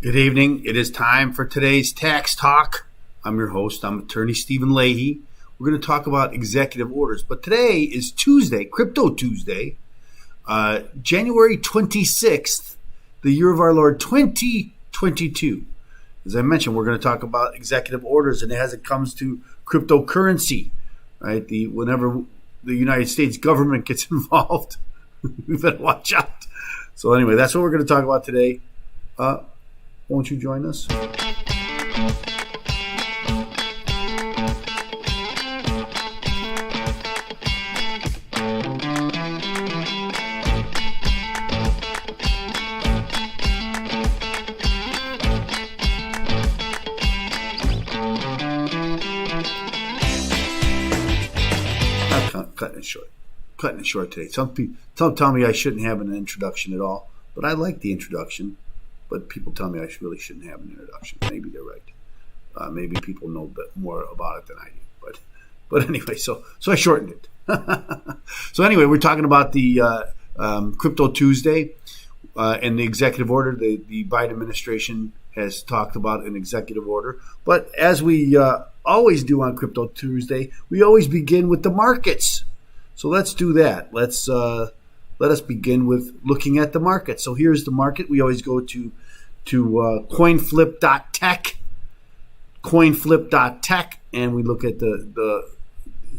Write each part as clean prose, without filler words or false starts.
Good evening. It is time for today's tax talk. I'm your host. I'm attorney Stephen Leahy. We're going to talk about executive orders, but today is Tuesday, Crypto Tuesday, January 26th, the year of our Lord 2022. As I mentioned, we're going to talk about executive orders, and as it comes to cryptocurrency, right? Whenever the United States government gets involved, we better watch out. So anyway, that's what we're going to talk about today. Won't you join us? Cutting it short today. Some people tell me I shouldn't have an introduction at all, but I like the introduction. But people tell me I really shouldn't have an introduction. Maybe they're right. Maybe people know a bit more about it than I do. But anyway, so I shortened it. So anyway, we're talking about the Crypto Tuesday and the executive order. The Biden administration has talked about an executive order. But as we always do on Crypto Tuesday, we always begin with the markets. So let's do that. Let us begin with looking at the market. So here's the market. We always go to coinflip.tech, and we look at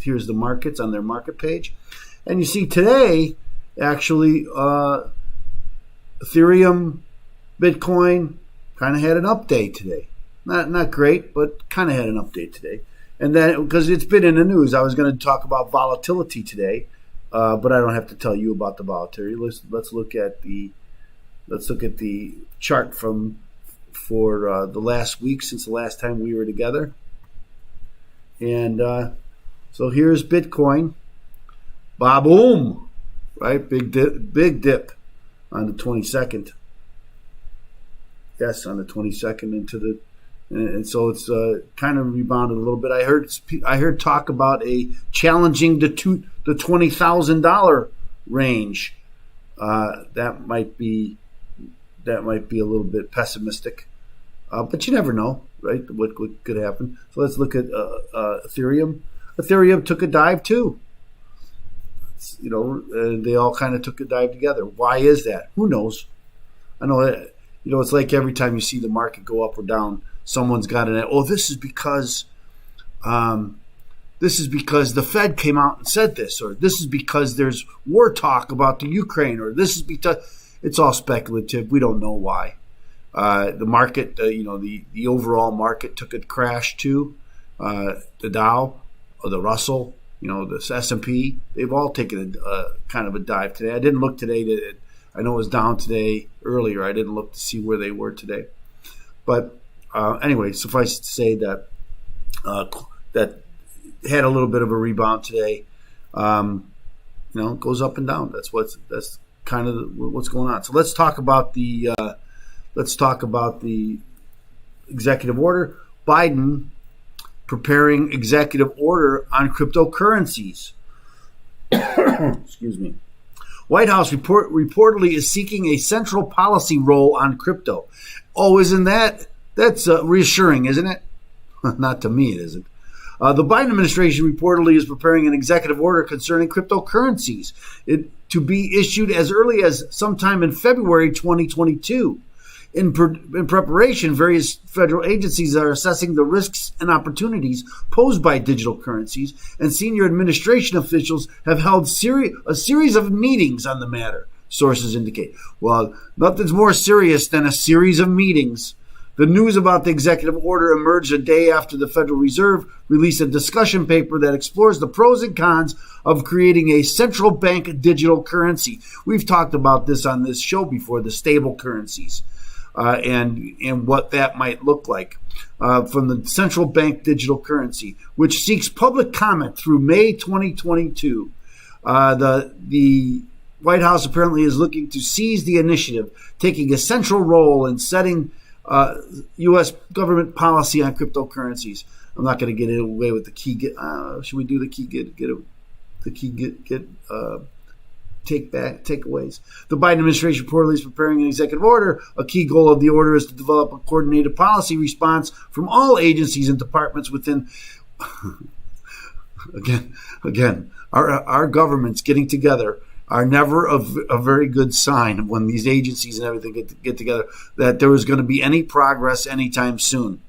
here's the markets on their market page. And you see today, actually, Ethereum, Bitcoin kind of had an update today. Not great, but kind of had an update today. And then, because it's been in the news, I was going to talk about volatility today. But I don't have to tell you about the volatility. Let's look at the chart for the last week since the last time we were together. And so here's Bitcoin, ba-boom, right? Big dip on the 22nd. Yes, on the 22nd and so it's kind of rebounded a little bit. I heard talk about challenging the $20,000 range. That might be a little bit pessimistic, but you never know, right? What could happen? So let's look at Ethereum. Ethereum took a dive too. They all kind of took a dive together. Why is that? Who knows? I know that, it's like every time you see the market go up or down, someone's got this is because the Fed came out and said this, or this is because there's war talk about the Ukraine, or this is because it's all speculative. We don't know why. The market, the overall market took a crash too. The Dow, or the Russell, the S&P, they've all taken a kind of a dive today. I didn't look today. I know it was down today earlier. I didn't look to see where they were today. But anyway, suffice it to say that that had a little bit of a rebound today. It goes up and down. That's kind of what's going on. So let's talk about the executive order. Biden preparing executive order on cryptocurrencies. Excuse me. White House reportedly is seeking a central policy role on crypto. Oh, isn't that's reassuring, isn't it? Not to me, it isn't. The Biden administration reportedly is preparing an executive order concerning cryptocurrencies to be issued as early as sometime in February 2022. In preparation, various federal agencies are assessing the risks and opportunities posed by digital currencies, and senior administration officials have held a series of meetings on the matter, sources indicate. Well, nothing's more serious than a series of meetings. The news about the executive order emerged a day after the Federal Reserve released a discussion paper that explores the pros and cons of creating a central bank digital currency. We've talked about this on this show before, the stable currencies, and what that might look like. From the central bank digital currency, which seeks public comment through May 2022. The White House apparently is looking to seize the initiative, taking a central role in setting U.S. government policy on cryptocurrencies. I'm not going to get away with the key. Should we do the key get takeaways. The Biden administration reportedly is preparing an executive order. A key goal of the order is to develop a coordinated policy response from all agencies and departments within. Again, our governments getting together are never a very good sign when these agencies and everything get together that there is going to be any progress anytime soon.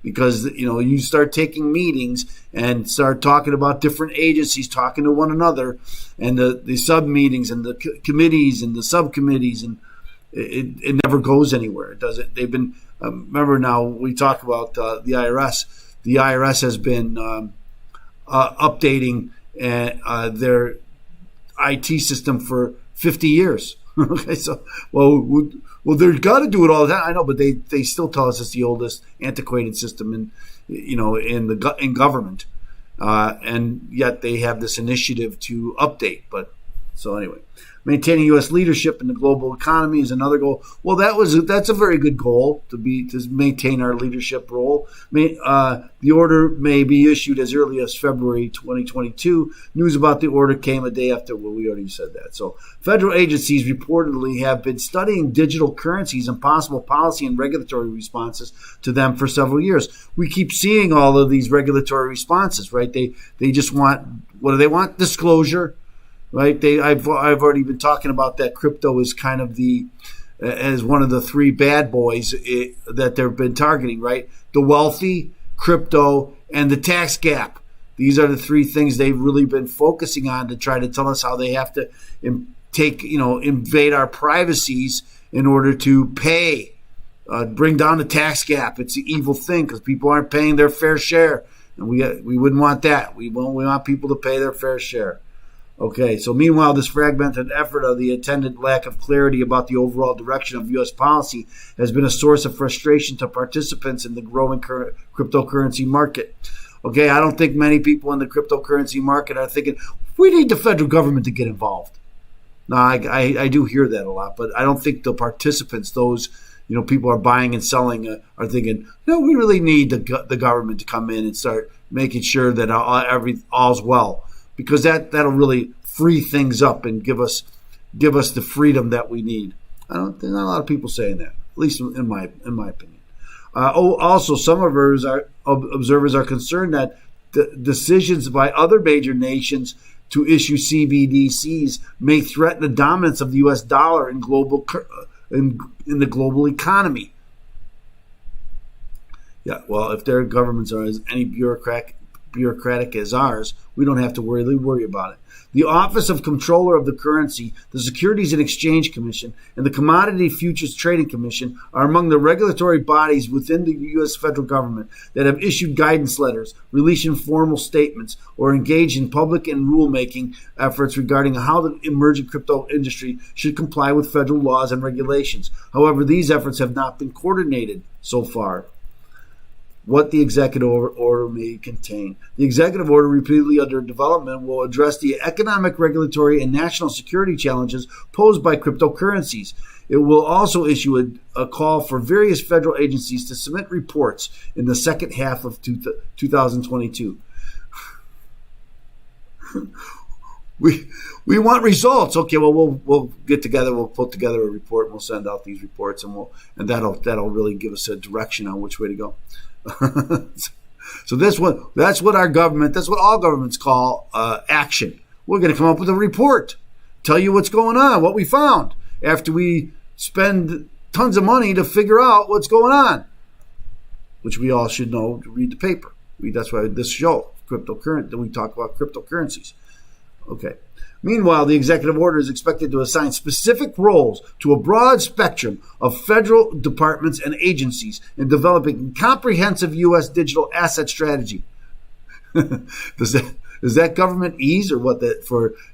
Because, you start taking meetings and start talking about different agencies talking to one another, and the sub-meetings and the committees and the subcommittees, and it never goes anywhere. It doesn't. They've been, remember now we talk about the IRS. The IRS has been updating their IT system for 50 years. Okay, so, well, they've got to do it all the time. I know, but they still tell us it's the oldest antiquated system in government, and yet they have this initiative to update. But so anyway, maintaining U.S. leadership in the global economy is another goal. Well, that's a very good goal to maintain our leadership role. The order may be issued as early as February 2022. News about the order came a day after. Well, we already said that. So federal agencies reportedly have been studying digital currencies and possible policy and regulatory responses to them for several years. We keep seeing all of these regulatory responses, right? They just want, what do they want? Disclosure. Right, I've already been talking about that. Crypto is kind of as one of the three bad boys that they've been targeting. Right, the wealthy, crypto, and the tax gap. These are the three things they've really been focusing on to try to tell us how they have to invade our privacies in order to pay, bring down the tax gap. It's an evil thing because people aren't paying their fair share, and we wouldn't want that. We want people to pay their fair share. Okay, so meanwhile, this fragmented effort of the attendant lack of clarity about the overall direction of U.S. policy has been a source of frustration to participants in the growing cryptocurrency market. Okay, I don't think many people in the cryptocurrency market are thinking, we need the federal government to get involved. No, I do hear that a lot, but I don't think the participants, those people are buying and selling, are thinking, no, we really need the government to come in and start making sure that all's well. Because that'll really free things up and give us the freedom that we need. There's not a lot of people saying that, at least in my opinion. Also, some observers are concerned that the decisions by other major nations to issue CBDCs may threaten the dominance of the U.S. dollar in in the global economy. Yeah, well, if their governments are as any bureaucratic as ours, we don't have to worry about it. The Office of Comptroller of the Currency, the Securities and Exchange Commission, and the Commodity Futures Trading Commission are among the regulatory bodies within the U.S. federal government that have issued guidance letters, released informal statements, or engaged in public and rulemaking efforts regarding how the emerging crypto industry should comply with federal laws and regulations. However, these efforts have not been coordinated so far. What the executive order may contain. The executive order, repeatedly under development, will address the economic, regulatory, and national security challenges posed by cryptocurrencies. It will also issue a call for various federal agencies to submit reports in the second half of 2022. We want results. Okay, well we'll get together. We'll put together a report. And we'll send out these reports, and that'll really give us a direction on which way to go. So that's what all governments call action. We're going to come up with a report, tell you what's going on, what we found after we spend tons of money to figure out what's going on, which we all should know to read the paper. That's why this show, cryptocurrency, we talk about cryptocurrencies. Okay. Meanwhile, the executive order is expected to assign specific roles to a broad spectrum of federal departments and agencies in developing a comprehensive U.S. digital asset strategy. Does that government ease or what?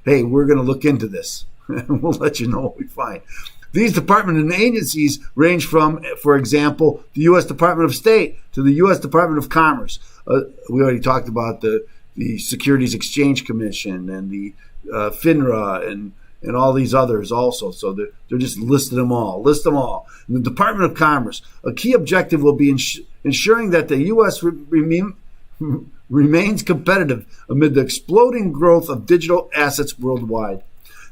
Hey, we're going to look into this and we'll let you know what we find. These departments and agencies range from, for example, the U.S. Department of State to the U.S. Department of Commerce. We already talked about the Securities Exchange Commission and the FINRA and all these others also. So they're just listing them all. List them all. In the Department of Commerce, a key objective will be ensuring that the U.S. remains competitive amid the exploding growth of digital assets worldwide.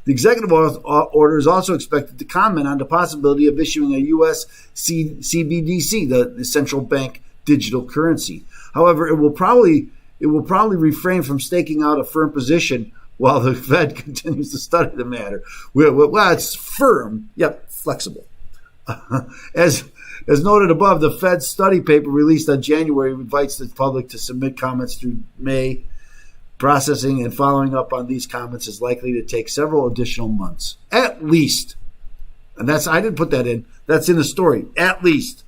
The executive order is also expected to comment on the possibility of issuing a U.S. CBDC, the central bank digital currency. However, it will probably refrain from staking out a firm position while the Fed continues to study the matter. Well, it's firm, yet flexible. As noted above, the Fed's study paper released on January invites the public to submit comments through May. Processing and following up on these comments is likely to take several additional months, at least. And I didn't put that in. That's in the story, at least.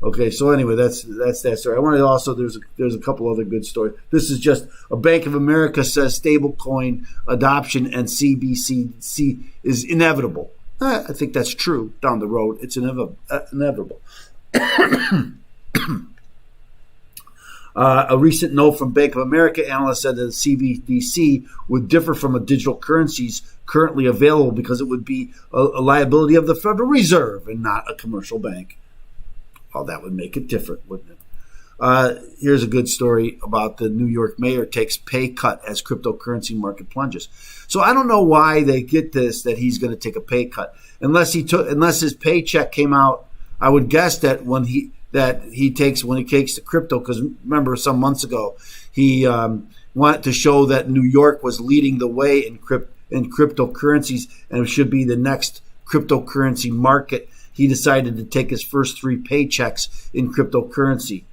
Okay, so anyway, that's that story. I wanted to also there's a couple other good stories. This is just a Bank of America says stablecoin adoption and CBDC is inevitable. I think that's true down the road. It's inevitable. A recent note from Bank of America analyst said that the CBDC would differ from a digital currencies currently available because it would be a liability of the Federal Reserve and not a commercial bank. Well, that would make it different, wouldn't it? Here's a good story about the New York mayor takes pay cut as cryptocurrency market plunges. So I don't know why they get this, that he's going to take a pay cut. Unless his paycheck came out, I would guess that when he takes the crypto, because remember some months ago he wanted to show that New York was leading the way in cryptocurrencies and it should be the next cryptocurrency market. He decided to take his first 3 paychecks in cryptocurrency,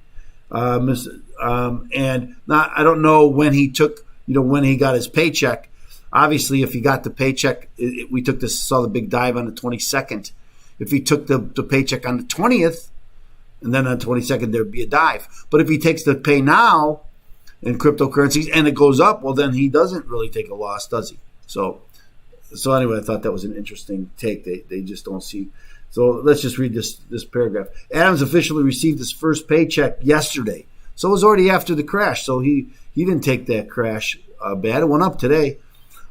and I don't know when he got his paycheck. Obviously, if he got the paycheck, saw the big dive on the 22nd. If he took the paycheck on the 20th. And then on the 22nd, there'd be a dive. But if he takes the pay now in cryptocurrencies and it goes up, well, then he doesn't really take a loss, does he? So anyway, I thought that was an interesting take. They just don't see. So let's just read this paragraph. Adams officially received his first paycheck yesterday. So it was already after the crash. So he didn't take that crash bad. It went up today,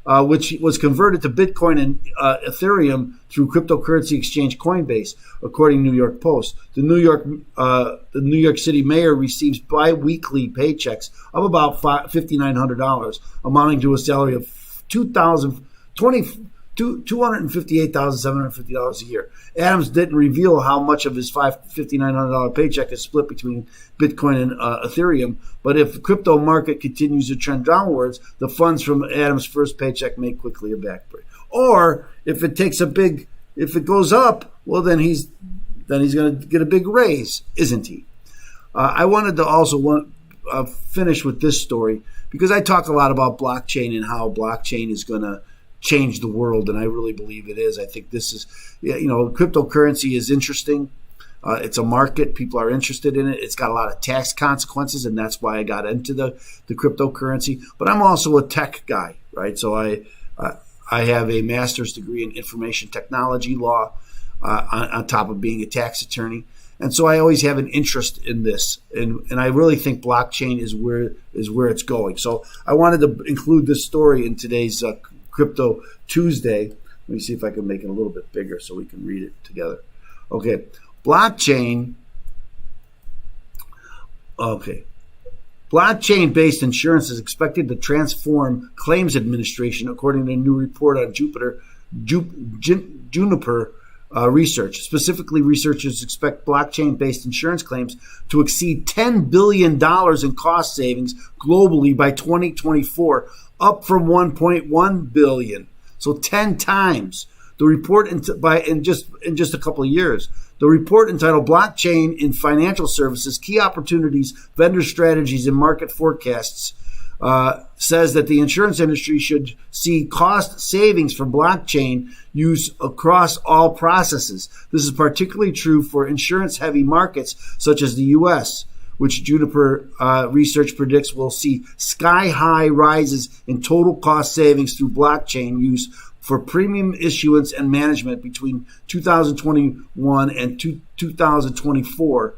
which was converted to Bitcoin and Ethereum through cryptocurrency exchange Coinbase, according to New York Post. The New York City mayor receives bi-weekly paychecks of about $5,900, amounting to a salary of $258,750 a year. Adams didn't reveal how much of his $5,900 paycheck is split between Bitcoin and Ethereum, but if the crypto market continues to trend downwards, the funds from Adams' first paycheck may quickly evaporate. Or if it goes up, well, then he's going to get a big raise, isn't he? I wanted to also finish with this story because I talk a lot about blockchain and how blockchain is going to change the world, and I really believe it is. I think this is, cryptocurrency is interesting. It's a market. People are interested in it. It's got a lot of tax consequences, and that's why I got into the cryptocurrency. But I'm also a tech guy, right? So I have a master's degree in information technology law on top of being a tax attorney. And so I always have an interest in this. And I really think blockchain is where it's going. So I wanted to include this story in today's Crypto Tuesday. Let me see if I can make it a little bit bigger so we can read it together. Okay. Blockchain-based insurance is expected to transform claims administration, according to a new report on Juniper research. Specifically, researchers expect blockchain-based insurance claims to exceed $10 billion in cost savings globally by 2024, up from $1.1 billion. So 10 times. The report in just a couple of years. The report entitled Blockchain in Financial Services, Key Opportunities, Vendor Strategies, and Market Forecasts says that the insurance industry should see cost savings from blockchain use across all processes. This is particularly true for insurance-heavy markets such as the U.S., which Juniper research predicts will see sky-high rises in total cost savings through blockchain use for premium issuance and management between 2021 and 2024,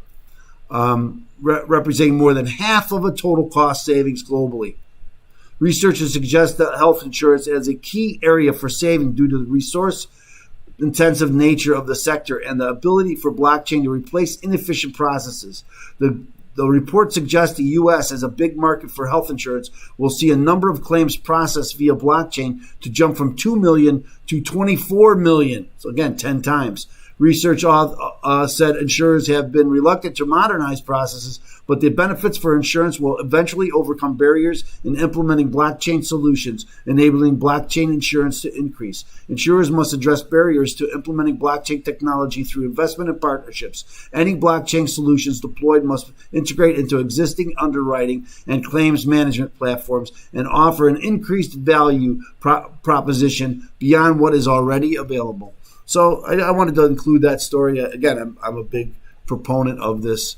representing more than half of a total cost savings globally. Researchers suggest that health insurance as a key area for saving due to the resource-intensive nature of the sector and the ability for blockchain to replace inefficient processes. The The report suggests the U.S. as a big market for health insurance will see a number of claims processed via blockchain to jump from 2 million to 24 million. So again, 10 times. Research said insurers have been reluctant to modernize processes, but the benefits for insurance will eventually overcome barriers in implementing blockchain solutions, enabling blockchain insurance to increase. Insurers must address barriers to implementing blockchain technology through investment and partnerships. Any blockchain solutions deployed must integrate into existing underwriting and claims management platforms and offer an increased value proposition beyond what is already available. So I wanted to include that story. Again, I'm a big proponent of this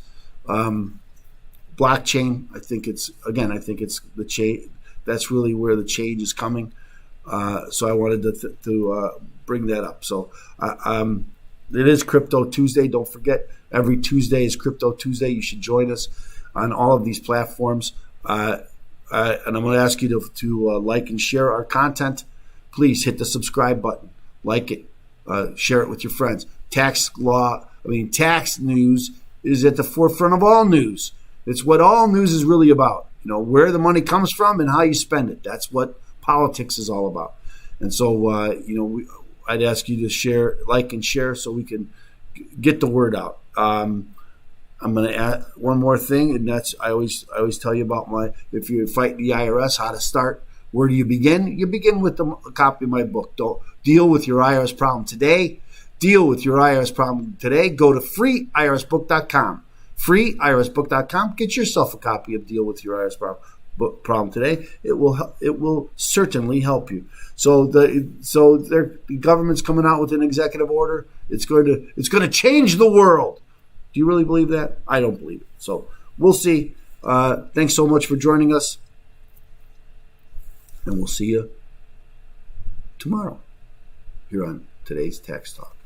blockchain. I think it's the change. That's really where the change is coming. So I wanted to bring that up. So it is Crypto Tuesday. Don't forget, every Tuesday is Crypto Tuesday. You should join us on all of these platforms. And I'm going to ask you to like and share our content. Please hit the subscribe button. Like it. Share it with your friends. Tax news is at the forefront of all news. It's what all news is really about. You know, where the money comes from and how you spend it. That's what politics is all about. And so, I'd ask you to share, like, and share so we can get the word out. I'm going to add one more thing, and that's I always tell you about if you're fighting the IRS, how to start. Where do you begin? You begin with a copy of my book. Don't deal with your IRS problem today. Deal with your IRS problem today. Go to freeirsbook.com. Freeirsbook.com. Get yourself a copy of Deal with Your IRS Problem today. It will certainly help you. So the government's coming out with an executive order. It's going to change the world. Do you really believe that? I don't believe it. So we'll see. Thanks so much for joining us. And we'll see you tomorrow here on today's Tax Talk.